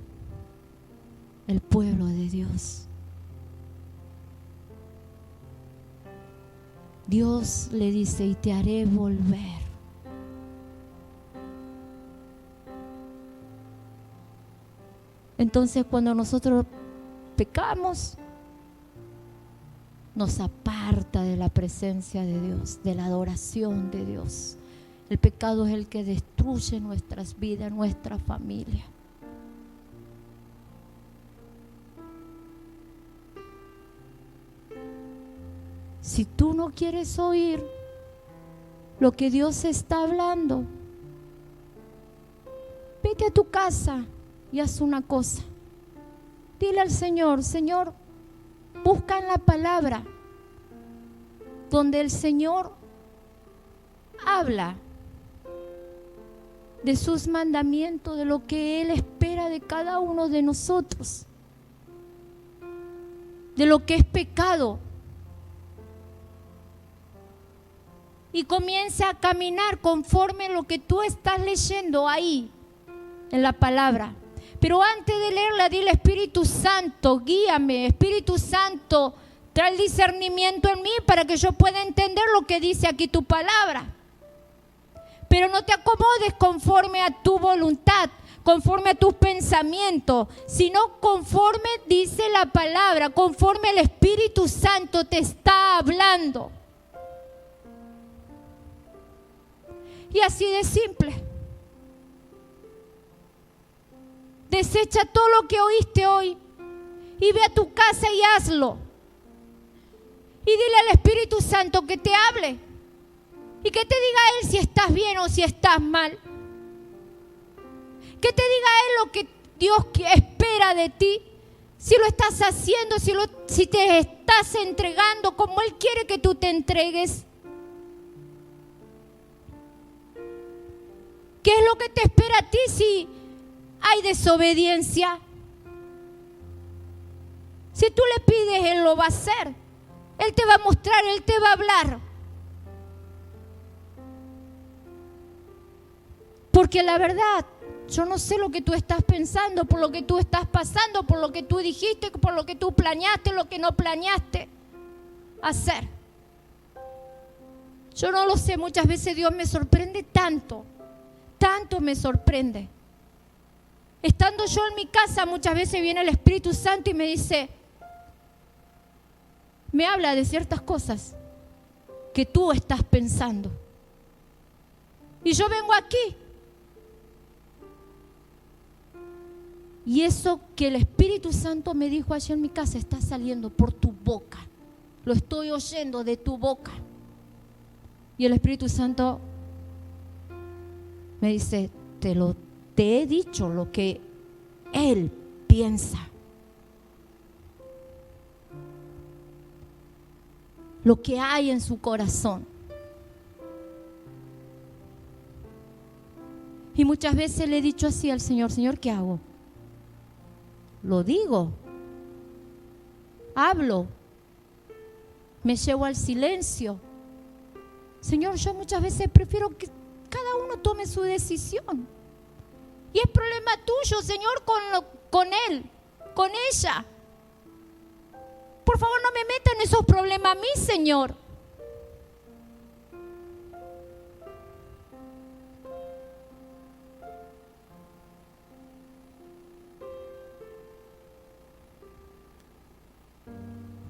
el pueblo de Dios. Dios le dice: y te haré volver. Entonces, cuando nosotros pecamos, nos aparta de la presencia de Dios, de la adoración de Dios. El pecado es el que destruye nuestras vidas, nuestra familia. Si tú no quieres oír lo que Dios está hablando, vete a tu casa y haz una cosa. Dile al Señor: Señor, busca en la palabra donde el Señor habla de sus mandamientos, de lo que Él espera de cada uno de nosotros, de lo que es pecado. Y comienza a caminar conforme a lo que tú estás leyendo ahí en la palabra. Pero antes de leerla, dile: Espíritu Santo, guíame. Espíritu Santo, trae el discernimiento en mí para que yo pueda entender lo que dice aquí tu palabra. Pero no te acomodes conforme a tu voluntad, conforme a tus pensamientos, sino conforme dice la palabra, conforme el Espíritu Santo te está hablando. Y así de simple. Desecha todo lo que oíste hoy y ve a tu casa y hazlo. Y dile al Espíritu Santo que te hable y que te diga a Él si estás bien o si estás mal. Que te diga a Él lo que Dios espera de ti, si lo estás haciendo, si te estás entregando como Él quiere que tú te entregues. ¿Qué es lo que te espera a ti si hay desobediencia? Si tú le pides, Él lo va a hacer. Él te va a mostrar, Él te va a hablar. Porque la verdad, yo no sé lo que tú estás pensando, por lo que tú estás pasando, por lo que tú dijiste, por lo que tú planeaste, lo que no planeaste hacer. Yo no lo sé, muchas veces Dios me sorprende tanto me sorprende. Estando yo en mi casa, muchas veces viene el Espíritu Santo y me dice, me habla de ciertas cosas que tú estás pensando. Y yo vengo aquí. Y eso que el Espíritu Santo me dijo allí en mi casa está saliendo por tu boca. Lo estoy oyendo de tu boca. Y el Espíritu Santo me dice, te he dicho lo que Él piensa. Lo que hay en su corazón. Y muchas veces le he dicho así al Señor, Señor, ¿qué hago? Lo digo, hablo, me llevo al silencio. Señor, yo muchas veces prefiero que cada uno tome su decisión. Y es problema tuyo, Señor, con él, con ella. Por favor, no me metan en esos problemas a mí, Señor.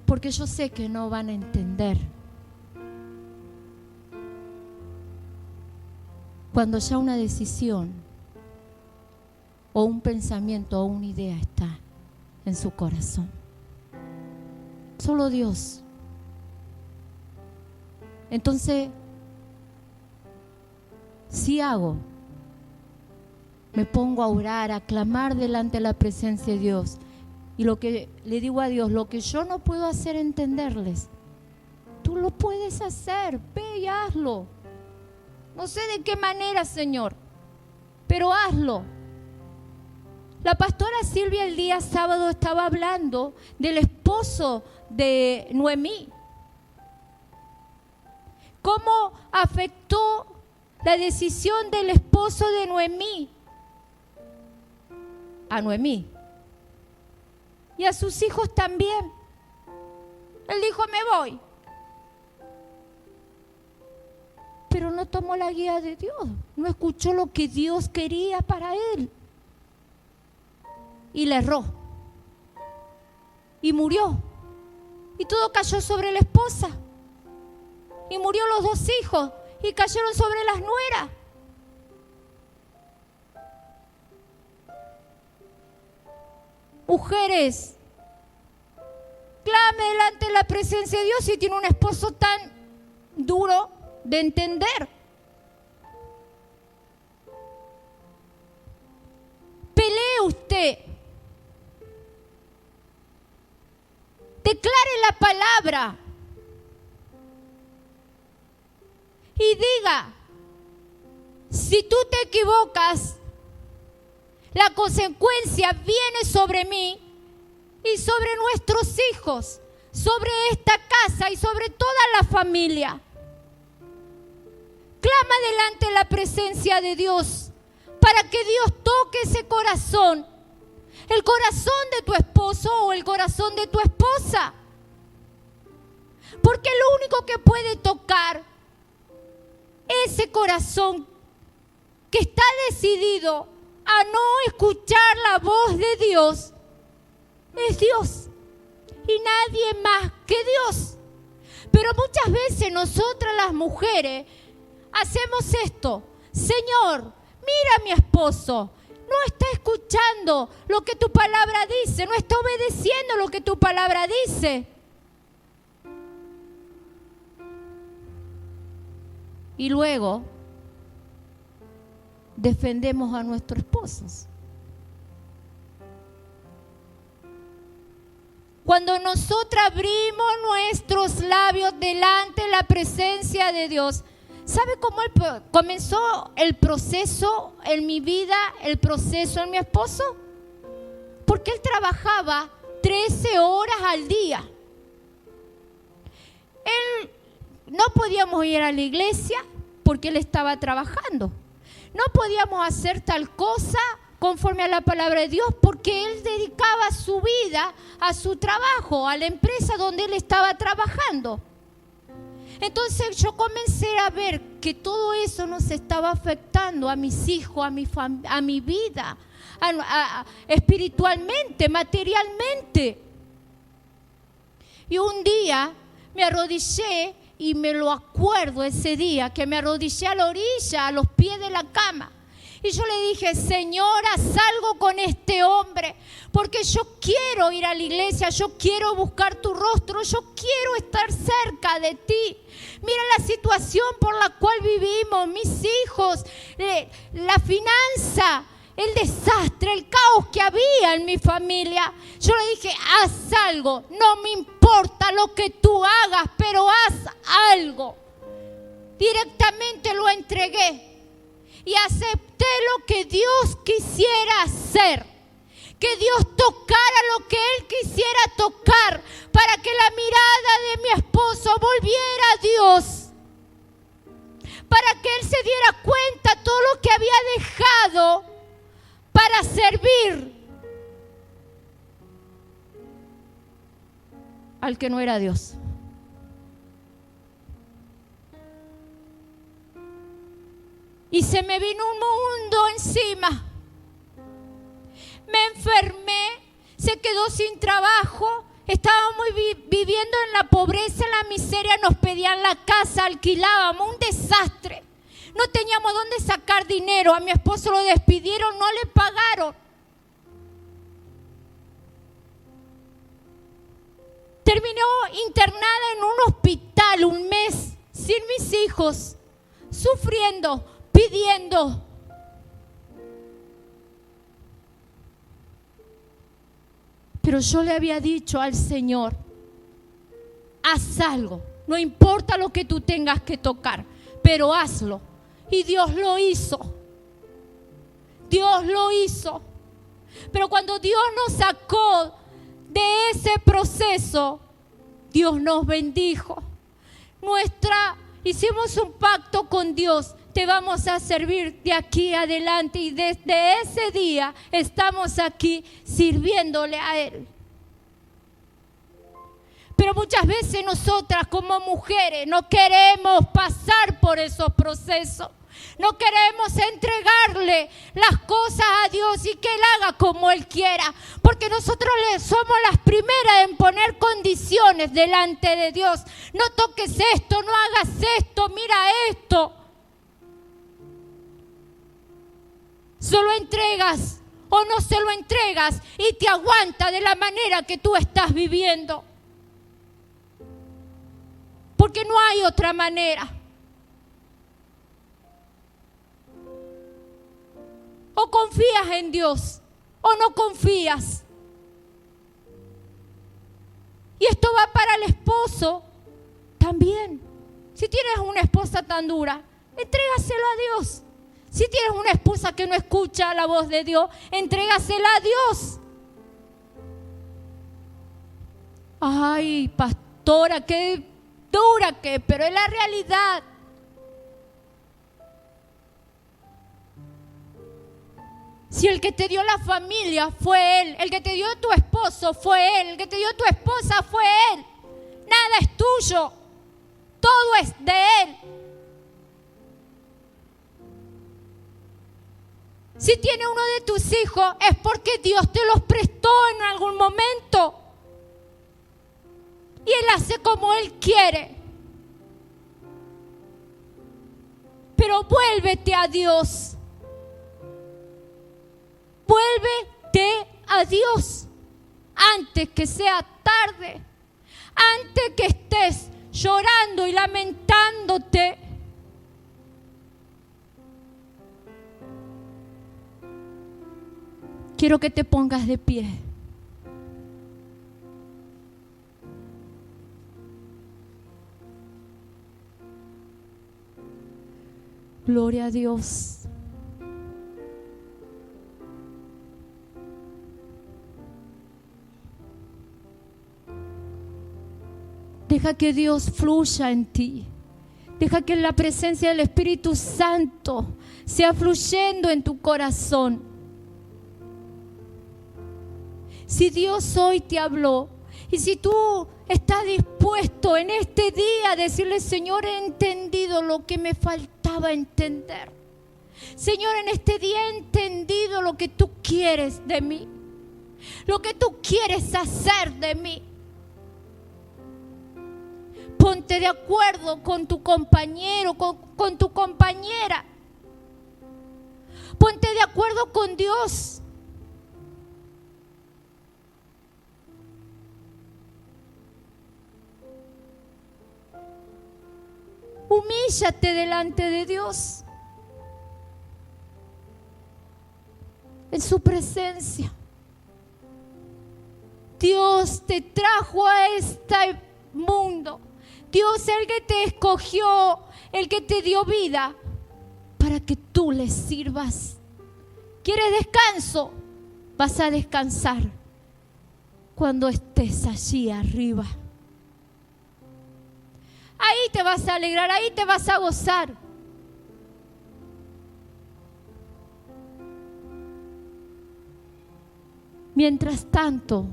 Porque yo sé que no van a entender. Cuando ya una decisión o un pensamiento o una idea está en su corazón. Solo Dios. Entonces, si hago me pongo a orar, a clamar delante de la presencia de Dios. Y lo que le digo a Dios, lo que yo no puedo hacer entenderles, tú lo puedes hacer, ve y hazlo. No sé de qué manera, Señor, pero hazlo. La pastora Silvia el día sábado estaba hablando del esposo de Noemí. ¿Cómo afectó la decisión del esposo de Noemí a Noemí? Y a sus hijos también. Él dijo, me voy. Pero no tomó la guía de Dios. No escuchó lo que Dios quería para él. Y le erró. Y murió. Y todo cayó sobre la esposa. Y murió los 2 hijos. Y cayeron sobre las nueras. Mujeres, clame delante de la presencia de Dios si tiene un esposo tan duro de entender. Pelee usted. Declare la palabra. Y diga, si tú te equivocas, la consecuencia viene sobre mí y sobre nuestros hijos, sobre esta casa y sobre toda la familia. Clama delante de la presencia de Dios para que Dios toque ese corazón, el corazón de tu esposo o el corazón de tu esposa. Porque lo único que puede tocar ese corazón que está decidido a no escuchar la voz de Dios es Dios y nadie más que Dios. Pero muchas veces nosotras las mujeres hacemos esto. Señor, mira a mi esposo, no está escuchando lo que tu palabra dice, no está obedeciendo lo que tu palabra dice. Y luego defendemos a nuestros esposos. Cuando nosotros abrimos nuestros labios delante de la presencia de Dios, ¿sabe cómo comenzó el proceso en mi vida, el proceso en mi esposo? Porque él trabajaba 13 horas al día. Él no podíamos ir a la iglesia porque él estaba trabajando. No podíamos hacer tal cosa conforme a la palabra de Dios porque él dedicaba su vida a su trabajo, a la empresa donde él estaba trabajando. Entonces yo comencé a ver que todo eso nos estaba afectando a mis hijos, a mi vida, espiritualmente, materialmente. Y un día me arrodillé, y me lo acuerdo ese día, que me arrodillé a la orilla, a los pies de la cama. Y yo le dije, Señora, salgo con este hombre, porque yo quiero ir a la iglesia, yo quiero buscar tu rostro, yo quiero estar cerca de ti. Mira la situación por la cual vivimos, mis hijos, la finanza, el desastre, el caos que había en mi familia. Yo le dije, haz algo, no me importa lo que tú hagas, pero haz algo. Directamente lo entregué y acepté lo que Dios quisiera hacer. Que Dios tocara lo que Él quisiera tocar para que la mirada de mi esposo volviera a Dios. Para que Él se diera cuenta todo lo que había dejado para servir al que no era Dios. Y se me vino un mundo encima. Me enfermé, se quedó sin trabajo, estábamos viviendo en la pobreza, en la miseria, nos pedían la casa, alquilábamos, un desastre. No teníamos dónde sacar dinero, a mi esposo lo despidieron, no le pagaron. Terminó internada en un hospital un mes, sin mis hijos, sufriendo, pidiendo. Pero yo le había dicho al Señor, haz algo, no importa lo que tú tengas que tocar, pero hazlo. Y Dios lo hizo. Dios lo hizo. Pero cuando Dios nos sacó de ese proceso, Dios nos bendijo. Hicimos un pacto con Dios. Te vamos a servir de aquí adelante, y desde ese día estamos aquí sirviéndole a Él. Pero muchas veces nosotras como mujeres no queremos pasar por esos procesos. No queremos entregarle las cosas a Dios y que Él haga como Él quiera. Porque nosotros somos las primeras en poner condiciones delante de Dios. No toques esto, no hagas esto, mira esto. Solo entregas o no se lo entregas y te aguanta de la manera que tú estás viviendo. Porque no hay otra manera. O confías en Dios o no confías. Y esto va para el esposo también. Si tienes una esposa tan dura, entrégaselo a Dios. Si tienes una esposa que no escucha la voz de Dios, entrégasela a Dios. Ay, pastora, qué dura que, pero es la realidad. Si el que te dio la familia fue Él, el que te dio tu esposo fue Él, el que te dio tu esposa fue Él, nada es tuyo, todo es de Él. Si tiene uno de tus hijos es porque Dios te los prestó en algún momento y Él hace como Él quiere. Pero vuélvete a Dios. Vuélvete a Dios antes que sea tarde, antes que estés llorando y lamentándote. Quiero que te pongas de pie. Gloria a Dios. Deja que Dios fluya en ti. Deja que la presencia del Espíritu Santo sea fluyendo en tu corazón. Si Dios hoy te habló y si tú estás dispuesto en este día a decirle: Señor, he entendido lo que me faltaba entender. Señor, en este día he entendido lo que tú quieres de mí, lo que tú quieres hacer de mí. Ponte de acuerdo con tu compañero, con tu compañera. Ponte de acuerdo con Dios. Humíllate delante de Dios, en su presencia. Dios te trajo a este mundo. Dios es el que te escogió, el que te dio vida para que tú le sirvas. ¿Quieres descanso? Vas a descansar cuando estés allí arriba. Ahí te vas a alegrar, ahí te vas a gozar. Mientras tanto,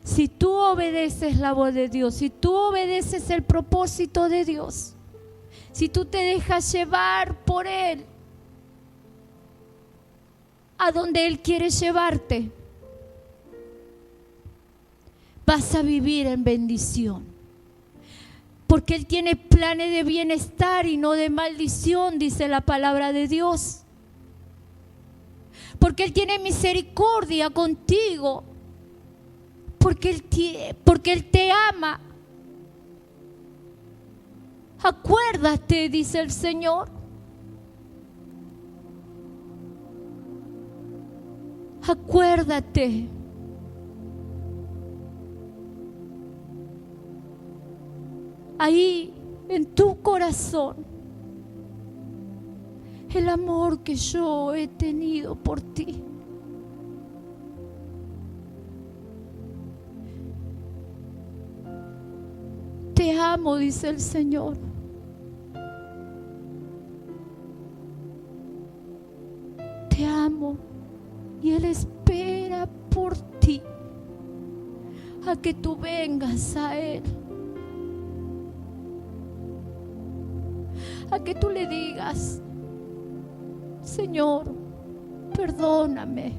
si tú obedeces la voz de Dios, si tú obedeces el propósito de Dios, si tú te dejas llevar por Él, a donde Él quiere llevarte, vas a vivir en bendición. Porque Él tiene planes de bienestar y no de maldición, dice la palabra de Dios. Porque Él tiene misericordia contigo. Porque Él te ama. Acuérdate, dice el Señor. Acuérdate ahí en tu corazón el amor que yo he tenido por ti. Te amo, dice el Señor. Te amo y Él espera por ti a que tú vengas a Él, a que tú le digas: Señor, perdóname,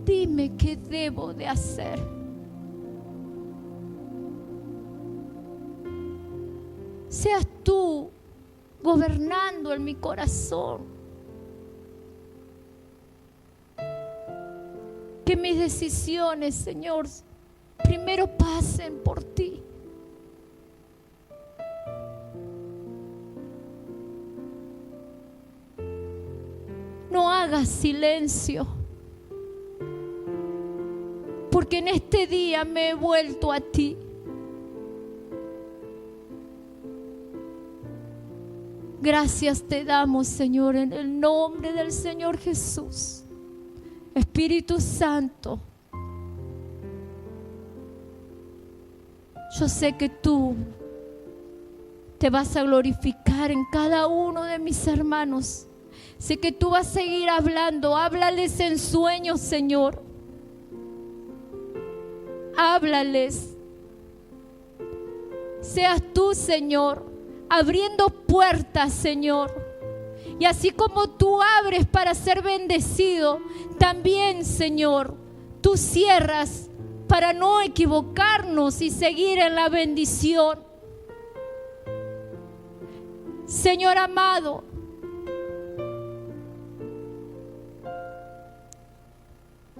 dime qué debo de hacer. Seas tú gobernando en mi corazón, que mis decisiones, Señor, primero pasen por ti. No hagas silencio, porque en este día me he vuelto a ti. Gracias te damos, Señor, en el nombre del Señor Jesús. Espíritu Santo, yo sé que tú te vas a glorificar en cada uno de mis hermanos. Sé que tú vas a seguir hablando. Háblales en sueños, Señor. Háblales. Seas tú, Señor, abriendo puertas, Señor. Y así como tú abres para ser bendecido, también, Señor, tú cierras para no equivocarnos y seguir en la bendición. Señor amado,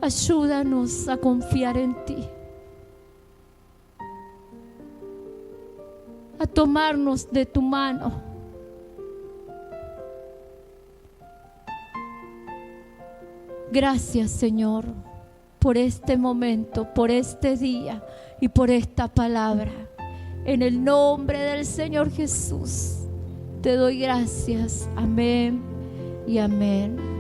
ayúdanos a confiar en ti, a tomarnos de tu mano. Gracias, Señor, por este momento, por este día y por esta palabra. En el nombre del Señor Jesús te doy gracias. Amén y amén.